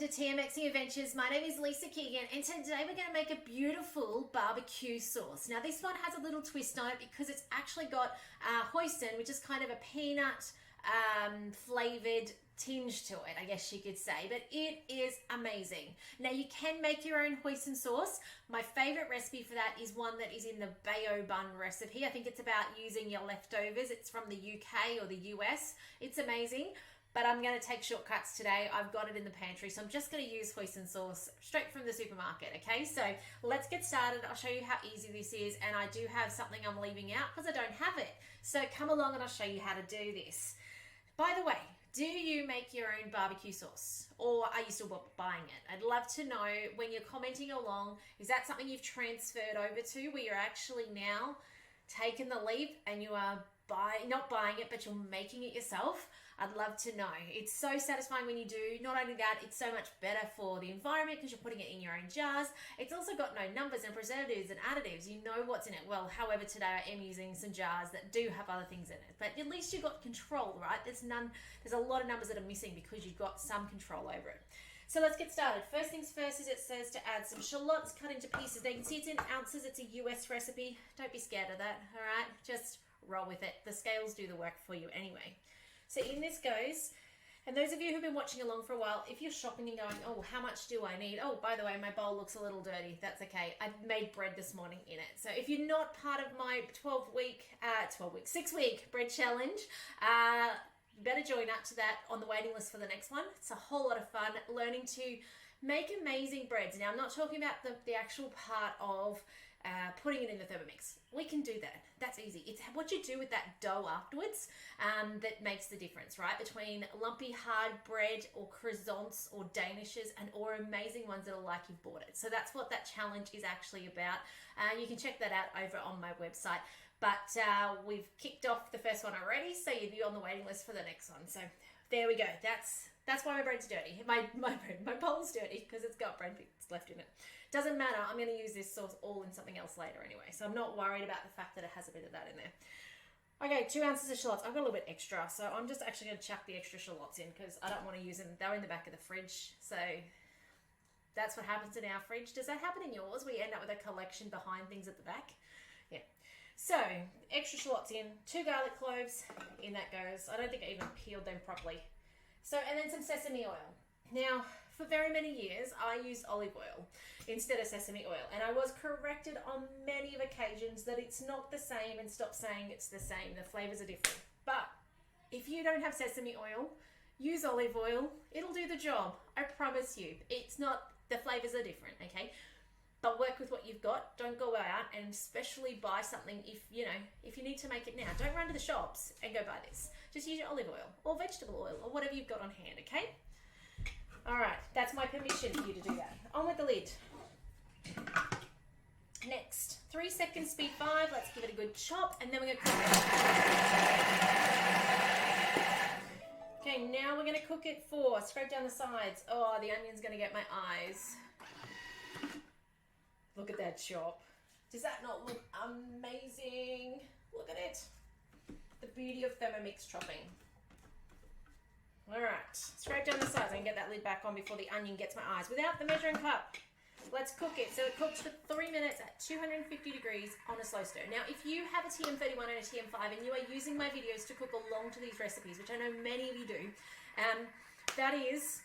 to TMXing Adventures. My name is Lisa Keegan and today we're going to make a beautiful barbecue sauce. Now this one has a little twist on it because it's actually got hoisin, which is kind of a peanut flavored tinge to it, I guess you could say, but it is amazing. Now you can make your own hoisin sauce. My favorite recipe for that is one that is in the Bayo bun recipe. I think it's about using your leftovers. It's from the UK or the US. It's amazing. But I'm going to take shortcuts today. I've got it in the pantry, so I'm just going to use hoisin sauce straight from the supermarket, okay? So let's get started. I'll show you how easy this is, and I do have something I'm leaving out because I don't have it. So come along and I'll show you how to do this. By the way, do you make your own barbecue sauce, or are you still buying it? I'd love to know when you're commenting along, is that something you've transferred over to where you're actually now taking the leap and you are not buying it, but you're making it yourself? I'd love to know. It's so satisfying when you do. Not only that, it's so much better for the environment because you're putting it in your own jars. It's also got no numbers and preservatives and additives. You know what's in it. Well, however, today I am using some jars that do have other things in it. But at least you've got control, right? There's a lot of numbers that are missing because you've got some control over it. So let's get started. First things first is it says to add some shallots cut into pieces. Now you can see it's in ounces. It's a US recipe. Don't be scared of that, all right? Just roll with it. The scales do the work for you anyway. So in this goes, and those of you who've been watching along for a while, if you're shopping and going, oh, how much do I need? Oh, by the way, my bowl looks a little dirty. That's okay. I made bread this morning in it. So if you're not part of my 6-week bread challenge, you better join up to that on the waiting list for the next one. It's a whole lot of fun learning to make amazing breads. Now, I'm not talking about the actual part of putting it in the Thermomix. We can do that. That's easy. It's what you do with that dough afterwards that makes the difference, right? Between lumpy hard bread or croissants or danishes or amazing ones that are like you've bought it. So that's what that challenge is actually about. You can check that out over on my website. But we've kicked off the first one already, so you'll be on the waiting list for the next one. So there we go. That's why my bread's dirty. My bowl's dirty because it's got bread bits left in it. Doesn't matter. I'm going to use this sauce all in something else later anyway. So I'm not worried about the fact that it has a bit of that in there. Okay, 2 ounces of shallots. I've got a little bit extra, so I'm just actually going to chuck the extra shallots in because I don't want to use them. They're in the back of the fridge. So that's what happens in our fridge. Does that happen in yours where you end up with a collection behind things at the back? Yeah. So extra shallots in, 2 garlic cloves, in that goes. I don't think I even peeled them properly. So, and then some sesame oil. Now, for very many years, I used olive oil instead of sesame oil. And I was corrected on many of occasions that it's not the same, and stop saying it's the same. The flavors are different. But if you don't have sesame oil, use olive oil. It'll do the job. I promise you. It's not, the flavors are different, okay? But work with what you've got. Don't go out and especially buy something if you need to make it now. Don't run to the shops and go buy this. Just use your olive oil or vegetable oil or whatever you've got on hand, okay? All right, that's my permission for you to do that. On with the lid. Next, 3 seconds, speed 5. Let's give it a good chop, and then we're going to cook it. Okay, now we're going to cook it for, scrape down the sides. Oh, the onion's going to get my eyes. Look at that chop. Does that not look amazing? Look at it. The beauty of Thermomix chopping. All right, scrape down the sides. I can get that lid back on before the onion gets my eyes without the measuring cup. Let's cook it. So it cooks for 3 minutes at 250 degrees on a slow stir. Now, if you have a TM31 and a TM5 and you are using my videos to cook along to these recipes, which I know many of you do, that is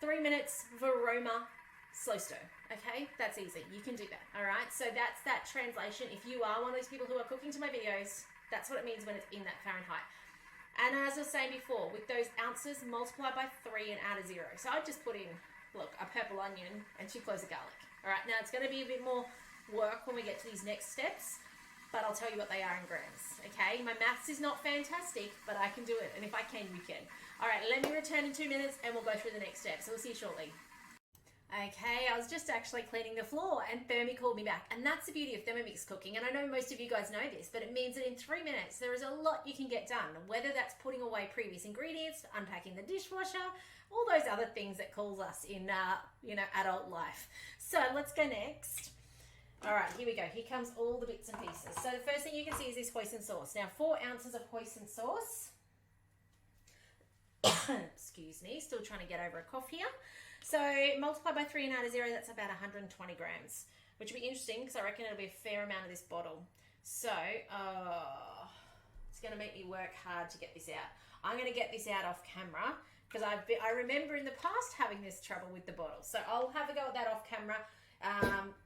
3 minutes Varoma slow stir. Okay, that's easy. You can do that. All right, so that's that translation. If you are one of those people who are cooking to my videos, that's what it means when it's in that Fahrenheit. And as I was saying before, with those ounces, multiply by 3 and add a 0. So I just put in, look, a purple onion and 2 cloves of garlic. All right, now it's going to be a bit more work when we get to these next steps, but I'll tell you what they are in grams, okay? My maths is not fantastic, but I can do it, and if I can, you can. All right, let me return in 2 minutes, and we'll go through the next steps. So we'll see you shortly. Okay, I was just actually cleaning the floor and Thermi called me back, and that's the beauty of Thermomix cooking, and I know most of you guys know this, but it means that in 3 minutes there is a lot you can get done, whether that's putting away previous ingredients, unpacking the dishwasher, all those other things that calls us in adult life. So let's go next. All right, here we go. Here comes all the bits and pieces. So the first thing you can see is this hoisin sauce. Now 4 ounces of hoisin sauce. Excuse me, still trying to get over a cough here. So multiply by 3 and add a 0, that's about 120 grams, which will be interesting because I reckon it'll be a fair amount of this bottle. So it's going to make me work hard to get this out. I'm going to get this out off camera because I remember in the past having this trouble with the bottle. So I'll have a go at that off camera,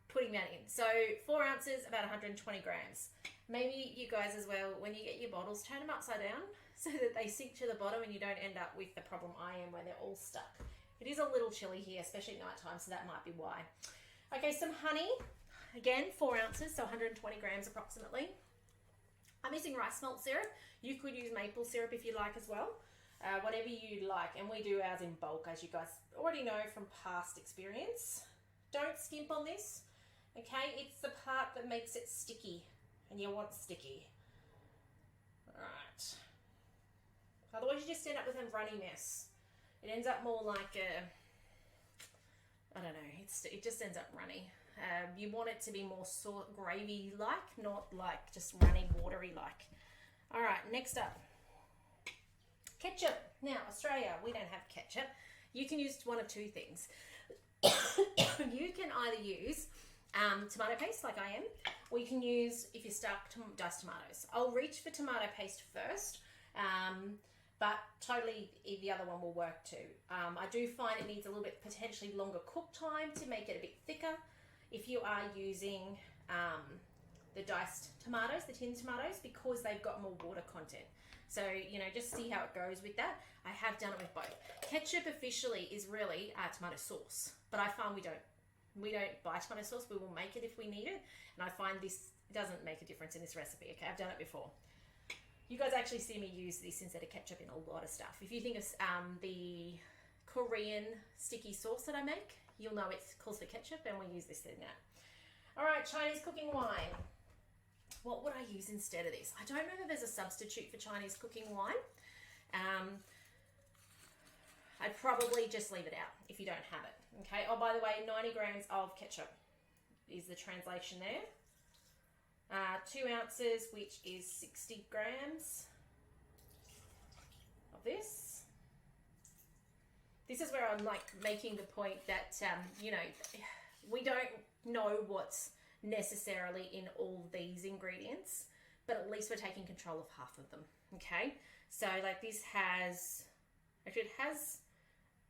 putting that in. So 4 ounces, about 120 grams. Maybe you guys as well, when you get your bottles, turn them upside down so that they sink to the bottom and you don't end up with the problem I am where they're all stuck. It is a little chilly here, especially at night time, so that might be why. Okay, some honey. Again, 4 ounces, so 120 grams approximately. I'm using rice malt syrup. You could use maple syrup if you like as well. Whatever you like. And we do ours in bulk, as you guys already know from past experience. Don't skimp on this. Okay, it's the part that makes it sticky. And you want sticky. Alright. Otherwise you just end up with a runny mess. It ends up more like a, I don't know, it just ends up runny. You want it to be more sort gravy-like, not like just runny, watery-like. All right, next up, ketchup. Now, Australia, we don't have ketchup. You can use one of two things. You can either use tomato paste, like I am, or you can use, if you're stuck, diced tomatoes. I'll reach for tomato paste first. But totally the other one will work too. I do find it needs a little bit potentially longer cook time to make it a bit thicker if you are using the diced tomatoes, the tin tomatoes, because they've got more water content. So, you know, just see how it goes with that. I have done it with both. Ketchup officially is really tomato sauce, but I find we don't buy tomato sauce. We will make it if we need it. And I find this doesn't make a difference in this recipe. Okay, I've done it before. You guys actually see me use this instead of ketchup in a lot of stuff. If you think of the Korean sticky sauce that I make, you'll know it calls for ketchup and we use this in that. All right, Chinese cooking wine. What would I use instead of this? I don't know that there's a substitute for Chinese cooking wine. I'd probably just leave it out if you don't have it. Okay, oh, by the way, 90 grams of ketchup is the translation there. 2 ounces, which is 60 grams of this. This is where I'm like making the point that, you know, we don't know what's necessarily in all these ingredients, but at least we're taking control of half of them, okay? So like this has, actually it has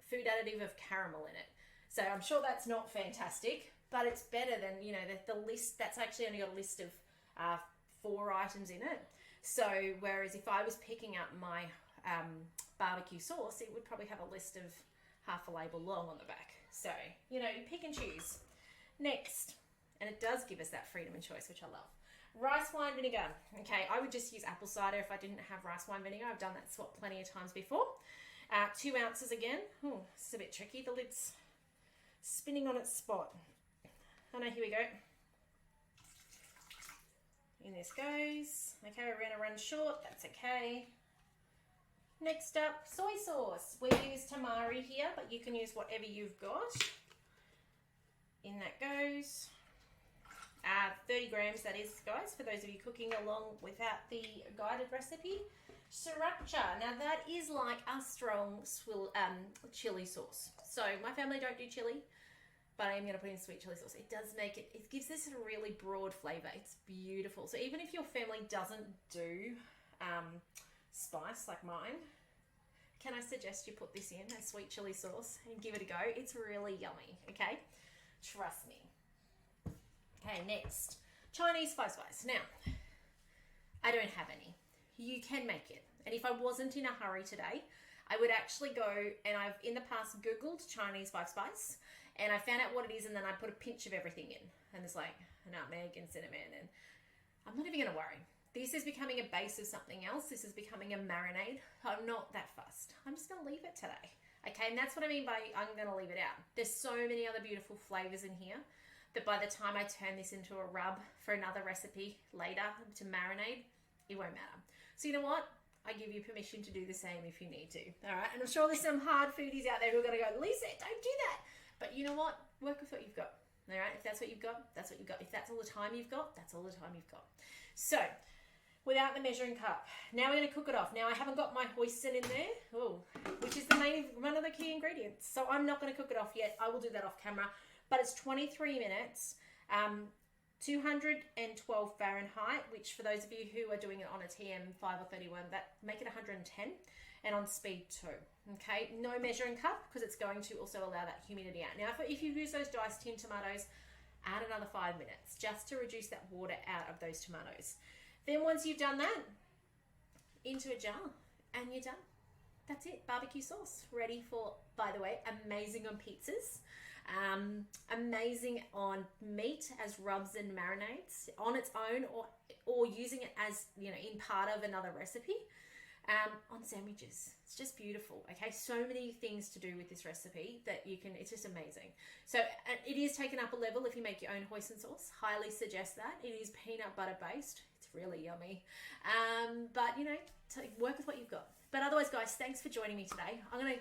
food additive of caramel in it. So I'm sure that's not fantastic, but it's better than, you know, the list, that's actually only got a list of 4 items in it. So whereas if I was picking up my barbecue sauce, it would probably have a list of half a label long on the back. So, you know, you pick and choose. Next, and it does give us that freedom and choice, which I love. Rice wine vinegar. Okay, I would just use apple cider if I didn't have rice wine vinegar. I've done that swap plenty of times before. 2 ounces again. Ooh, this is a bit tricky. The lid's spinning on its spot. Oh no, here we go. In this goes. Okay, we're going to run short. That's okay. Next up, soy sauce. We use tamari here, but you can use whatever you've got. In that goes. 30 grams, that is, guys, for those of you cooking along without the guided recipe. Sriracha. Now, that is like a strong chili sauce. So, my family don't do chili, but I am going to put in sweet chili sauce. It does make it, it gives this a really broad flavor. It's beautiful. So, even if your family doesn't do spice like mine, can I suggest you put this in, a sweet chili sauce, and give it a go? It's really yummy, okay? Trust me. Okay, next. Chinese five spice. Now, I don't have any. You can make it. And if I wasn't in a hurry today, I would actually go, and I've in the past Googled Chinese five spice, and I found out what it is, and then I put a pinch of everything in. And there's like nutmeg and cinnamon, and I'm not even going to worry. This is becoming a base of something else. This is becoming a marinade. I'm not that fussed. I'm just going to leave it today. Okay, and that's what I mean by I'm going to leave it out. There's so many other beautiful flavors in here that by the time I turn this into a rub for another recipe later to marinade, it won't matter. So you know what? I give you permission to do the same if you need to. All right, and I'm sure there's some hard foodies out there who are going to go, Lisa, don't do that. But you know what? Work with what you've got. All right, if that's what you've got, that's what you've got. If that's all the time you've got, that's all the time you've got. So without the measuring cup. Now we're going to cook it off. Now I haven't got my hoisin in there, which is one of the key ingredients. So I'm not going to cook it off yet. I will do that off camera. But it's 23 minutes, 212 Fahrenheit, which for those of you who are doing it on a TM5 or 31, that make it 110, and on speed 2. Okay, no measuring cup because it's going to also allow that humidity out. Now, if you use those diced tin tomatoes, add another 5 minutes just to reduce that water out of those tomatoes. Then once you've done that, into a jar and you're done. That's it, barbecue sauce. Ready for, by the way, amazing on pizzas, amazing on meat as rubs and marinades on its own, or using it as, you know, in part of another recipe. On sandwiches. It's just beautiful. Okay, so many things to do with this recipe that you can, it's just amazing. So it is taken up a level if you make your own hoisin sauce. Highly suggest that. It is peanut butter based. It's really yummy. But you know, work with what you've got. But otherwise, guys, thanks for joining me today. I'm going to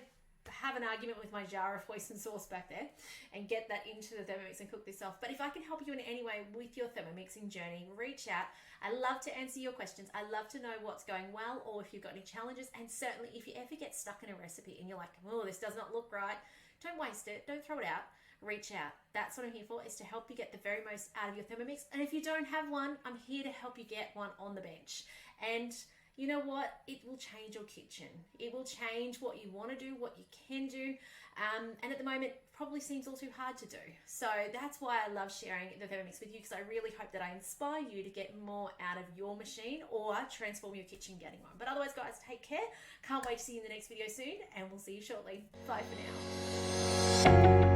have an argument with my jar of hoisin sauce back there and get that into the Thermomix and cook this off. But if I can help you in any way with your Thermomixing journey, reach out. I love to answer your questions. I love to know what's going well, or if you've got any challenges. And certainly if you ever get stuck in a recipe and you're like, oh, this does not look right, don't waste it. Don't throw it out. Reach out. That's what I'm here for, is to help you get the very most out of your Thermomix. And if you don't have one, I'm here to help you get one on the bench. And you know what? It will change your kitchen. It will change what you want to do, what you can do. And at the moment, probably seems all too hard to do. So that's why I love sharing the Thermomix with you, because I really hope that I inspire you to get more out of your machine or transform your kitchen getting one. But otherwise, guys, take care. Can't wait to see you in the next video soon, and we'll see you shortly. Bye for now.